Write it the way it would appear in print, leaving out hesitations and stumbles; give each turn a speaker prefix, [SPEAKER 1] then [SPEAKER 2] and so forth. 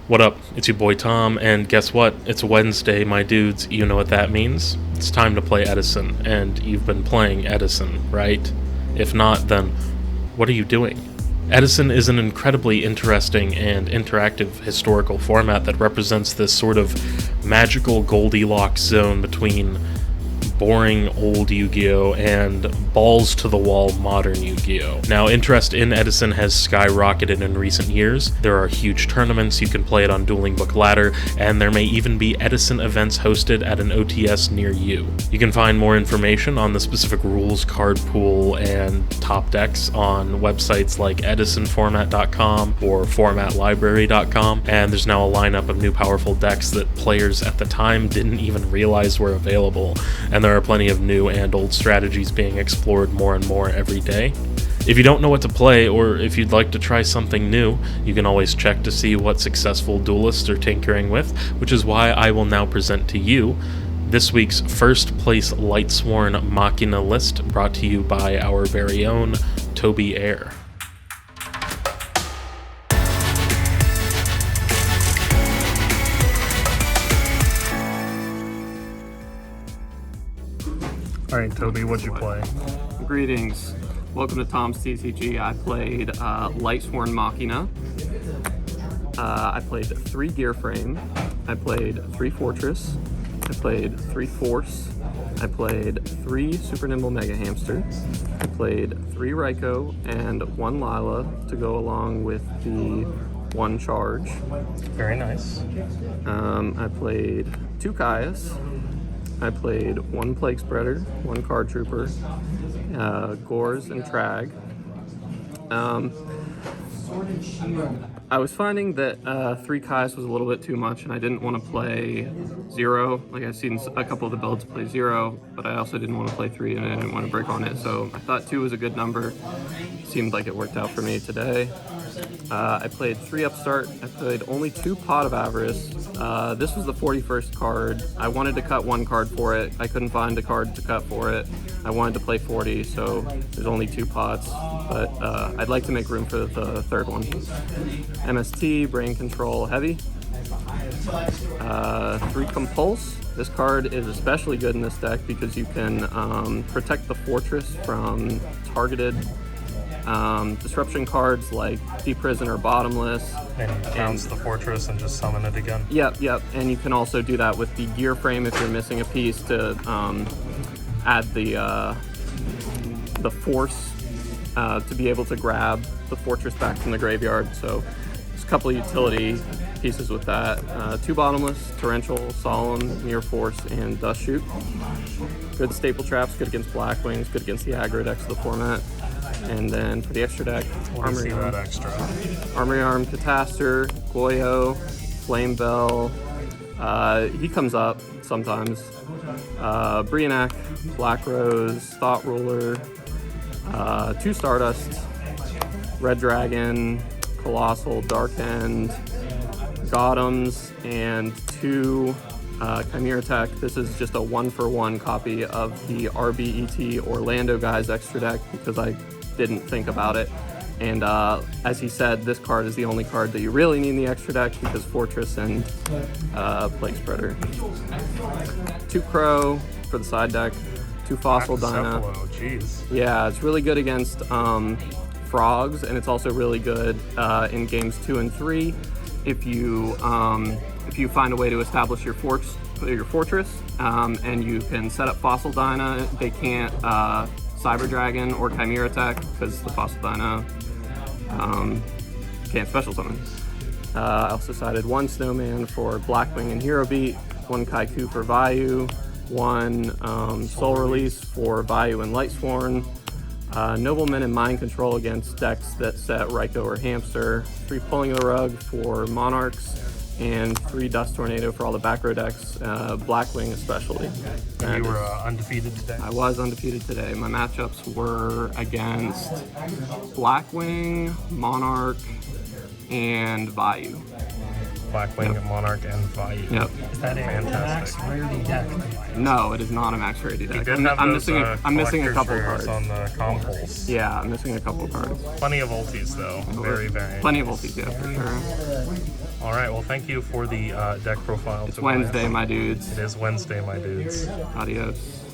[SPEAKER 1] What up? It's your boy Tom, and guess what? It's Wednesday, my dudes. You know what that means? It's time to play Edison, and you've been playing Edison, right? If not, then what are you doing? Edison is an incredibly interesting and interactive historical format that represents this sort of magical Goldilocks zone between boring old Yu-Gi-Oh! And balls-to-the-wall modern Yu-Gi-Oh! Now, interest in Edison has skyrocketed in recent years. There are huge tournaments, you can play it on Dueling Book Ladder, and there may even be Edison events hosted at an OTS near you. You can find more information on the specific rules, card pool, and top decks on websites like edisonformat.com or formatlibrary.com, and there's now a lineup of new powerful decks that players at the time didn't even realize were available, and there are plenty of new and old strategies being explored more and more every day. If you don't know what to play, or if you'd like to try something new, you can always check to see what successful duelists are tinkering with, which is why I will now present to you this week's first place Lightsworn Machina list, brought to you by our very own Toby Eyre. Alright, Toby, what'd you play?
[SPEAKER 2] Greetings. Welcome to Tom's TCG. I played Lightsworn Machina. I played 3 Gear Frame. I played 3 Fortress. I played 3 Force. I played 3 Super Nimble Mega Hamster. I played 3 Raikou and 1 Lila to go along with the 1 Charge.
[SPEAKER 1] Very nice.
[SPEAKER 2] I played 2 Kaias. I played 1 Plague Spreader, 1 Card Trooper, Gores, and Trag. I was finding that 3 Kaias was a little bit too much, and I didn't want to play 0. Like, I've seen a couple of the builds play 0, but I also didn't want to play 3, and I didn't want to break on it, so I thought 2 was a good number. Seemed like it worked out for me today. I played 3 Upstart. I played only 2 Pot of Avarice. This was the 41st card. I wanted to cut 1 card for it. I couldn't find a card to cut for it. I wanted to play 40, so there's only 2 pots, but I'd like to make room for the 3rd one. MST, Brain Control, Heavy. 3 Compulse. This card is especially good in this deck because you can protect the Fortress from targeted disruption cards like Deep Prison or Bottomless.
[SPEAKER 1] And counts the Fortress and just summon it again.
[SPEAKER 2] Yep. And you can also do that with the Gear Frame if you're missing a piece to add the Force to be able to grab the Fortress back from the graveyard. So there's a couple of utility pieces with that. 2 Bottomless, Torrential, Solemn, Mirror Force, and Dust Shoot. Good staple traps, good against Black Wings, good against the aggro decks of the format. And then for the extra deck, Armory Arm, Catastor, Goyo, Flame Bell. He comes up sometimes. Brionac, Black Rose, Thought Ruler, 2 Stardust, Red Dragon, Colossal, Dark End, Gothams, and 2 Chimera Tech. This is just a 1-for-1 copy of the RBET Orlando Guys extra deck because I didn't think about it. And as he said, this card is the only card that you really need in the extra deck because Fortress and Plague Spreader. 2 Crow for the side deck, 2 Fossil Dyna.
[SPEAKER 1] Jeez.
[SPEAKER 2] Yeah, it's really good against frogs, and it's also really good in games 2 and 3 if you find a way to establish your Fortress and you can set up Fossil Dyna. They can't Cyber Dragon or Chimera Tech because the Fossil Dyna can't special summon. I also sided 1 Snowman for Blackwing and Hero Beat, 1 Kaiku for Vayu, 1 Soul Release for Vayu and Lightsworn, Nobleman and Mind Control against decks that set Raikou or Hamster, 3 Pulling the Rug for Monarchs, and 3 Dust Tornado for all the back row decks, Blackwing especially.
[SPEAKER 1] And you were undefeated today?
[SPEAKER 2] I was undefeated today. My matchups were against Blackwing, Monarch, and Vayu.
[SPEAKER 3] Blackwing, Monarch, and Vite.
[SPEAKER 2] Yep.
[SPEAKER 4] Is that a max
[SPEAKER 3] Fantastic.
[SPEAKER 4] rarity deck?
[SPEAKER 2] No, it is not a max rarity
[SPEAKER 3] You
[SPEAKER 2] deck.
[SPEAKER 3] did have
[SPEAKER 2] I'm
[SPEAKER 3] those,
[SPEAKER 2] I'm missing a couple
[SPEAKER 3] collector's
[SPEAKER 2] cards.
[SPEAKER 3] rares on the Compulse.
[SPEAKER 2] Yeah, I'm missing a couple cards.
[SPEAKER 3] Plenty of ultis though. Very
[SPEAKER 2] Plenty of ultis, yeah, for sure.
[SPEAKER 3] All right. Well, thank you for the deck profile.
[SPEAKER 2] It's Wednesday, my dudes.
[SPEAKER 3] It is Wednesday, my dudes.
[SPEAKER 2] Adios.